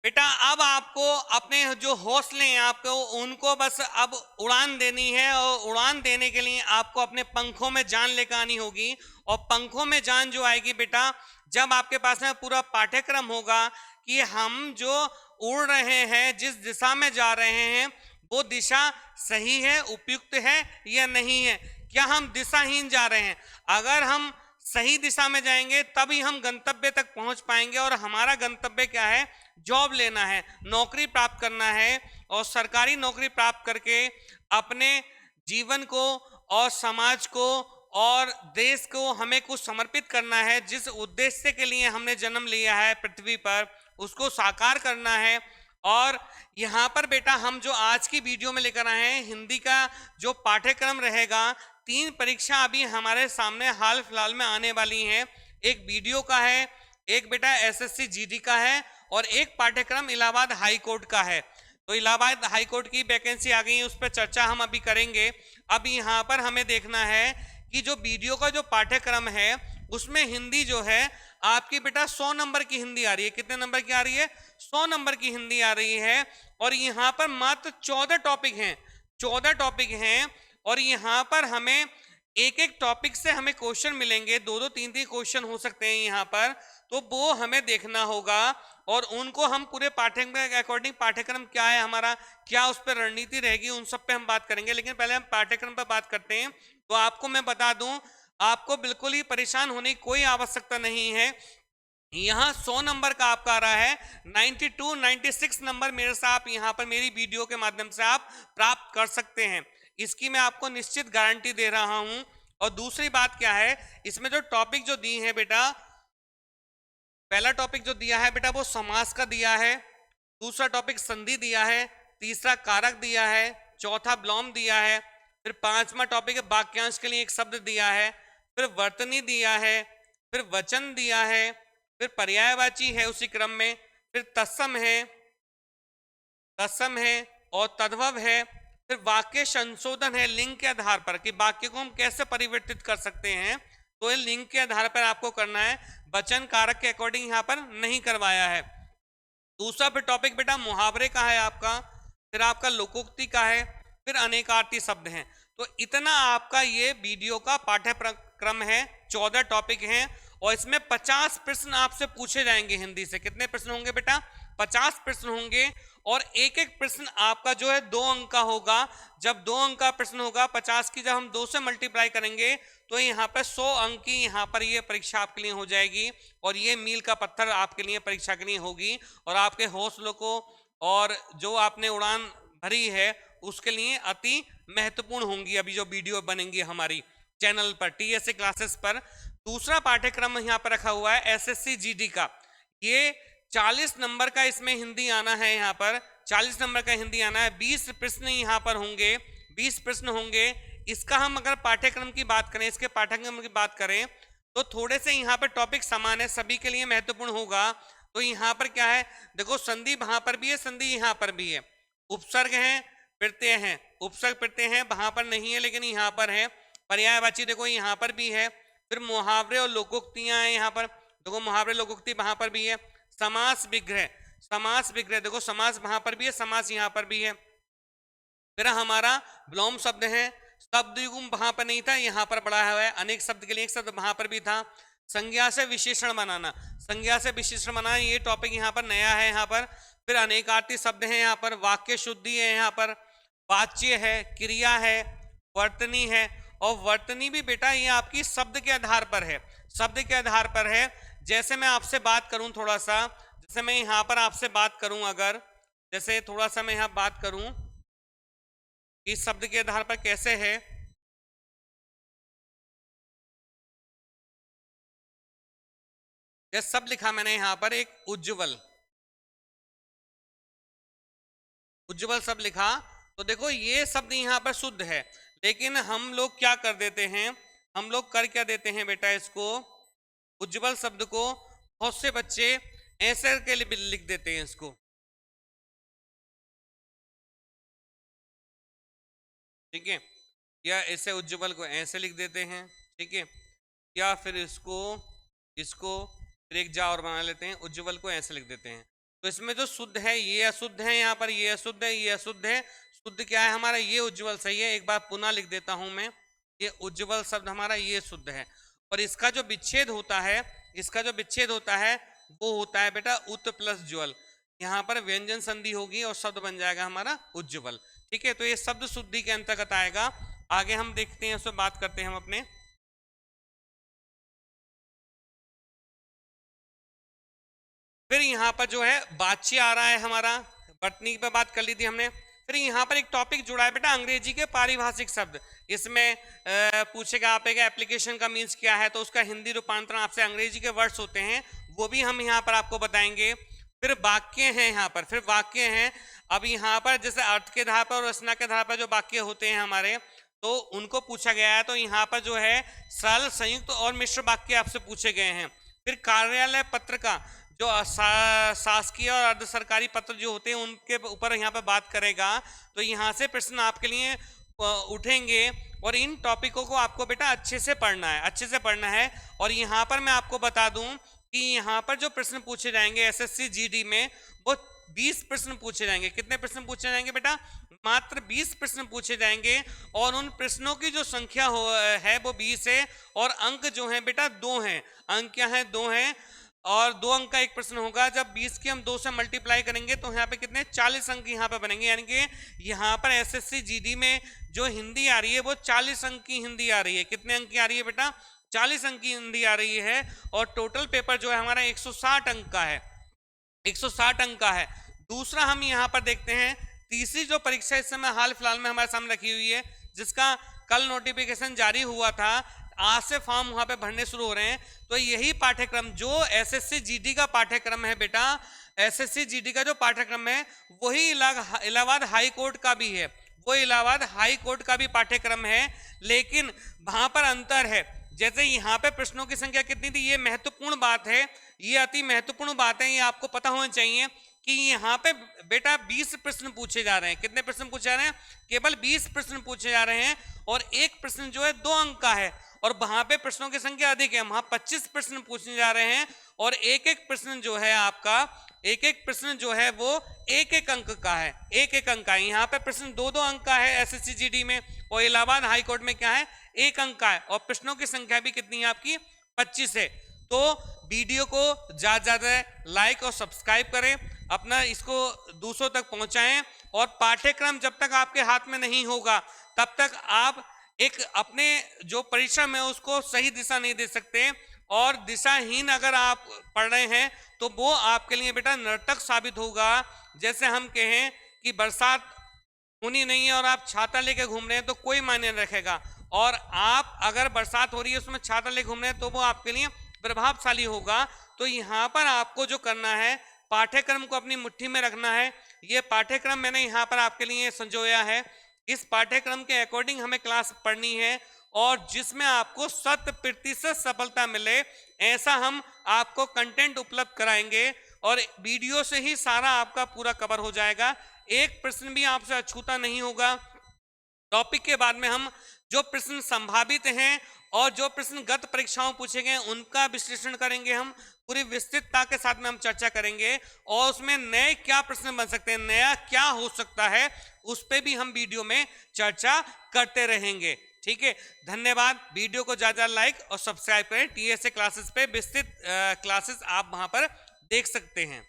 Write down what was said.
बेटा अब आपको अपने जो हौसले हैं आपको उनको बस अब उड़ान देनी है, और उड़ान देने के लिए आपको अपने पंखों में जान लेकर आनी होगी। और पंखों में जान जो आएगी बेटा, जब आपके पास में पूरा पाठ्यक्रम होगा कि हम जो उड़ रहे हैं, जिस दिशा में जा रहे हैं, वो दिशा सही है, उपयुक्त है या नहीं है, क्या हम दिशाहीन जा रहे हैं। अगर हम सही दिशा में जाएंगे तभी हम गंतव्य तक पहुंच पाएंगे। और हमारा गंतव्य क्या है? जॉब लेना है, नौकरी प्राप्त करना है, और सरकारी नौकरी प्राप्त करके अपने जीवन को और समाज को और देश को हमें कुछ समर्पित करना है। जिस उद्देश्य के लिए हमने जन्म लिया है पृथ्वी पर, उसको साकार करना है। और यहाँ पर बेटा हम जो आज की वीडियो में लेकर आए हैं, हिंदी का जो पाठ्यक्रम रहेगा, 3 परीक्षा अभी हमारे सामने हाल फिलहाल में आने वाली हैं। एक वीडियो का है, एक बेटा एसएससी जीडी का है, और एक पाठ्यक्रम इलाहाबाद हाई कोर्ट का है। तो इलाहाबाद हाई कोर्ट की वैकेंसी आ गई है, उस पर चर्चा हम अभी करेंगे। अब यहाँ पर हमें देखना है कि जो वीडियो का जो पाठ्यक्रम है उसमें हिंदी जो है आपकी बेटा 100 नंबर की हिंदी आ रही है। कितने नंबर की आ रही है? 100 नंबर की हिंदी आ रही है। और यहाँ पर मात्र 14 टॉपिक हैं, 14 टॉपिक हैं। और यहाँ पर हमें एक एक टॉपिक से हमें क्वेश्चन मिलेंगे, 2-2 3-3 क्वेश्चन हो सकते हैं यहाँ पर। तो वो हमें देखना होगा, और उनको हम पूरे पाठ्यक्रम के अकॉर्डिंग, पाठ्यक्रम क्या है हमारा, क्या उस पर रणनीति रहेगी, उन सब पे हम बात करेंगे। लेकिन पहले हम पाठ्यक्रम पर बात करते हैं। तो आपको मैं बता दूं, आपको बिल्कुल ही परेशान होने की कोई आवश्यकता नहीं है। यहाँ 100 नंबर का आपका आ रहा है, 92 96 नंबर मेरे से आप यहाँ पर मेरी वीडियो के माध्यम से आप प्राप्त कर सकते हैं। इसकी मैं आपको निश्चित गारंटी दे रहा हूं। और दूसरी बात क्या है, इसमें जो टॉपिक जो दिए हैं बेटा, पहला टॉपिक जो दिया है बेटा वो समास का दिया है, दूसरा टॉपिक संधि दिया है, तीसरा कारक दिया है, चौथा विलोम दिया है, फिर पांचवा टॉपिक है वाक्यांश के लिए एक शब्द दिया है, फिर वर्तनी दिया है, फिर वचन दिया है, फिर पर्यायवाची है उसी क्रम में, फिर तत्सम है और तद्भव है, फिर वाक्य संशोधन है लिंग के आधार पर कि वाक्य को हम कैसे परिवर्तित कर सकते हैं। तो ये लिंग के आधार पर आपको करना है, वचन कारक के अकॉर्डिंग यहाँ पर नहीं करवाया है। दूसरा फिर टॉपिक बेटा मुहावरे का है आपका, फिर आपका लोकोक्ति का है, फिर अनेकार्थी शब्द हैं। तो इतना आपका ये वीडियो का पाठ्यक्रम है, 14 टॉपिक हैं। और इसमें 50 प्रश्न आपसे पूछे जाएंगे हिंदी से। कितने प्रश्न होंगे बेटा? 50 प्रश्न होंगे। और एक एक प्रश्न आपका जो है 2 अंक का होगा। जब 2 अंक का प्रश्न होगा, 50 की जब हम 2 से मल्टीप्लाई करेंगे तो यहाँ पर 100 अंक की यहाँ पर ये परीक्षा आपके लिए हो जाएगी। और ये मील का पत्थर आपके लिए परीक्षा के लिए होगी, और आपके हौसलों को और जो आपने उड़ान भरी है उसके लिए अति महत्वपूर्ण होंगी अभी जो वीडियो बनेंगी हमारी चैनल पर, टीएसए क्लासेस पर। दूसरा पाठ्यक्रम यहाँ पर रखा हुआ है एसएससी जीडी का। ये 40 नंबर का इसमें हिंदी आना है, यहाँ पर 40 नंबर का हिंदी आना है। 20 प्रश्न यहाँ पर होंगे, 20 प्रश्न होंगे। इसका हम अगर पाठ्यक्रम की बात करें, इसके पाठ्यक्रम की बात करें तो थोड़े से यहाँ पर टॉपिक समान है, सभी के लिए महत्वपूर्ण होगा। तो यहाँ पर क्या है, देखो संधि वहां पर भी है, संधि यहाँ पर भी है, उपसर्ग है, प्रत्यय हैं, उपसर्ग प्रत्यय हैं वहां पर नहीं है लेकिन यहाँ पर है, पर्यायवाची देखो यहाँ पर भी है, फिर मुहावरे और लोकोक्तियां हैं यहाँ पर, देखो मुहावरे लोकोक्ति वहां पर भी है। समास विग्रह, समास विग्रह देखो समास वहां पर भी है, समास यहाँ पर भी है। फिर हमारा विलोम शब्द है, शब्द युग्म वहां पर नहीं था, यहाँ पर पड़ा हुआ है। अनेक शब्द के लिए एक शब्द वहां पर भी था। संज्ञा से विशेषण बनाना, संज्ञा से विशेषण बनाना ये टॉपिक यहाँ पर नया है यहाँ पर। फिर अनेकार्थी शब्द है यहाँ पर, वाक्य शुद्धि है यहाँ पर, वाच्य है, क्रिया है, वर्तनी है। और वर्तनी भी बेटा ये आपकी शब्द के आधार पर है, शब्द के आधार पर है। जैसे मैं आपसे बात करूं थोड़ा सा, जैसे मैं यहाँ पर आपसे बात करूं, अगर जैसे थोड़ा सा मैं यहाँ बात करूं इस शब्द के आधार पर कैसे है, जैसे शब्द लिखा मैंने यहाँ पर एक उज्ज्वल, उज्ज्वल शब्द लिखा, तो देखो ये शब्द यहाँ पर शुद्ध है। लेकिन हम लोग क्या कर देते हैं, हम लोग कर क्या देते हैं बेटा, इसको उज्ज्वल शब्द को बहुत से बच्चे ऐसे के लिए लिख देते हैं इसको, ठीक है, या ऐसे उज्ज्वल को ऐसे लिख देते हैं, ठीक है, या फिर इसको इसको फिर एक जा और बना लेते हैं, उज्ज्वल को ऐसे लिख देते हैं। तो इसमें जो शुद्ध है ये अशुद्ध है, यहाँ पर ये अशुद्ध है, ये अशुद्ध है। शुद्ध क्या है हमारा, ये उज्ज्वल सही है। एक बार पुनः लिख देता हूं मैं, ये उज्ज्वल शब्द हमारा ये शुद्ध है। और इसका जो विच्छेद होता है, इसका जो विच्छेद होता है वो होता है बेटा उत प्लस ज्वल। यहाँ पर व्यंजन संधि होगी और शब्द बन जाएगा हमारा उज्ज्वल। ठीक है, तो ये शब्द शुद्धि के अंतर्गत आएगा। आगे हम देखते हैं, उससे बात करते हैं हम अपने। फिर यहाँ पर जो है वाच्य आ रहा है हमारा, बटनी पे बात कर ली थी हमने। फिर यहाँ पर एक टॉपिक जुड़ा है बेटा अंग्रेजी के पारिभाषिक शब्द। इसमें पूछेगा आप एप्लीकेशन का मीन्स क्या है, तो उसका हिंदी रूपांतरण आपसे, अंग्रेजी के वर्ड्स होते हैं वो भी हम यहाँ पर आपको बताएंगे। फिर वाक्य हैं यहाँ पर, फिर वाक्य हैं। अब यहाँ पर जैसे अर्थ के आधार पर और रचना के आधार पर जो वाक्य होते हैं हमारे, तो उनको पूछा गया है। तो यहाँ पर जो है सरल, संयुक्त और मिश्र वाक्य आपसे पूछे गए हैं। फिर कार्यालय पत्र का जो शासकीय और अर्ध सरकारी पत्र जो होते हैं उनके ऊपर यहाँ पर बात करेगा। तो यहाँ से प्रश्न आपके लिए उठेंगे और इन टॉपिकों को आपको बेटा अच्छे से पढ़ना है, अच्छे से पढ़ना है। और यहाँ पर मैं आपको बता दूं कि यहाँ पर जो प्रश्न पूछे जाएंगे एसएससी जीडी में, वो 20 प्रश्न पूछे जाएंगे। कितने प्रश्न पूछे जाएंगे बेटा, मात्र 20 प्रश्न पूछे जाएंगे। और उन प्रश्नों की जो संख्या है वो 20 है। और अंक जो है बेटा 2 हैं, अंक क्या है, 2 हैं। और 2 अंक का एक प्रश्न होगा। जब 20 की हम 2 से मल्टीप्लाई करेंगे तो यहाँ पे कितने 40 अंक यहाँ पे बनेंगे। यानी कि यहाँ पर एसएससी जीडी में जो हिंदी आ रही है वो 40 अंक की हिंदी आ रही है। कितने अंक की आ रही है बेटा, 40 अंक की हिंदी आ रही है। और टोटल पेपर जो है हमारा 160 अंक का है, 160 अंक का है। दूसरा हम यहाँ पर देखते हैं, तीसरी जो परीक्षा इस समय हाल फिलहाल में हमारे सामने रखी हुई है, जिसका कल नोटिफिकेशन जारी हुआ था, आज से फॉर्म वहां पे भरने शुरू हो रहे हैं। तो यही पाठ्यक्रम जो एसएससी जीडी का पाठ्यक्रम है बेटा, एसएससी जीडी का जो पाठ्यक्रम है वही इलाहाबाद हाई कोर्ट का भी है, वो इलाहाबाद हाई कोर्ट का भी पाठ्यक्रम है। लेकिन वहां पर अंतर है। जैसे यहाँ पे प्रश्नों की संख्या कितनी थी, ये महत्वपूर्ण बात है, ये अति महत्वपूर्ण बात है, ये आपको पता होना चाहिए कि यहाँ पे बेटा 20 प्रश्न पूछे जा रहे हैं। कितने प्रश्न पूछे जा रहे हैं, केवल 20 प्रश्न पूछे जा रहे हैं। और एक प्रश्न जो है 2 अंक का है। और वहां पे प्रश्नों की संख्या अधिक है, वहां 25 प्रश्न पूछने जा रहे हैं। और एक एक प्रश्न जो है आपका, एक एक प्रश्न जो है वो एक एक अंक का है, एक एक अंक का है। यहाँ पे प्रश्न 2-2 अंक का है एसएससी जीडी में, और इलाहाबाद हाई कोर्ट में क्या है, 1 अंक का है। और प्रश्नों की संख्या भी कितनी है आपकी, 25 है। तो वीडियो को ज्यादा ज्यादा लाइक और सब्सक्राइब करें, अपना इसको दूसरों तक पहुंचाएं। और पाठ्यक्रम जब तक आपके हाथ में नहीं होगा तब तक आप एक अपने जो परिश्रम है उसको सही दिशा नहीं दे सकते। और दिशाहीन अगर आप पढ़ रहे हैं तो वो आपके लिए बेटा नर्तक साबित होगा। जैसे हम कहें कि बरसात होनी नहीं है और आप छाता लेके घूम रहे हैं तो कोई मायने नहीं रखेगा। और आप अगर बरसात हो रही है उसमें छाता लेके घूम रहे हैं तो वो आपके लिए प्रभावशाली होगा। तो यहाँ पर आपको जो करना है, पाठ्यक्रम को अपनी मुट्ठी में रखना है। ये पाठ्यक्रम मैंने यहाँ पर आपके लिए संजोया है। इस पाठ्यक्रम के अकॉर्डिंग हमें क्लास पढ़नी है और जिसमें आपको 100% सफलता मिले ऐसा हम आपको कंटेंट उपलब्ध कराएंगे। और वीडियो से ही सारा आपका पूरा कवर हो जाएगा, एक प्रश्न भी आपसे अछूता नहीं होगा। टॉपिक के बाद में हम जो प्रश्न संभावित हैं और जो प्रश्न गत परीक्षाओं पूछे गए उनका विश्लेषण करेंगे। हम पूरी विस्तृतता के साथ में हम चर्चा करेंगे और उसमें नए क्या प्रश्न बन सकते हैं, नया क्या हो सकता है, उस पर भी हम वीडियो में चर्चा करते रहेंगे। ठीक है, धन्यवाद। वीडियो को ज्यादा लाइक और सब्सक्राइब करें। टीएसए क्लासेस पे विस्तृत क्लासेस आप वहां पर देख सकते हैं।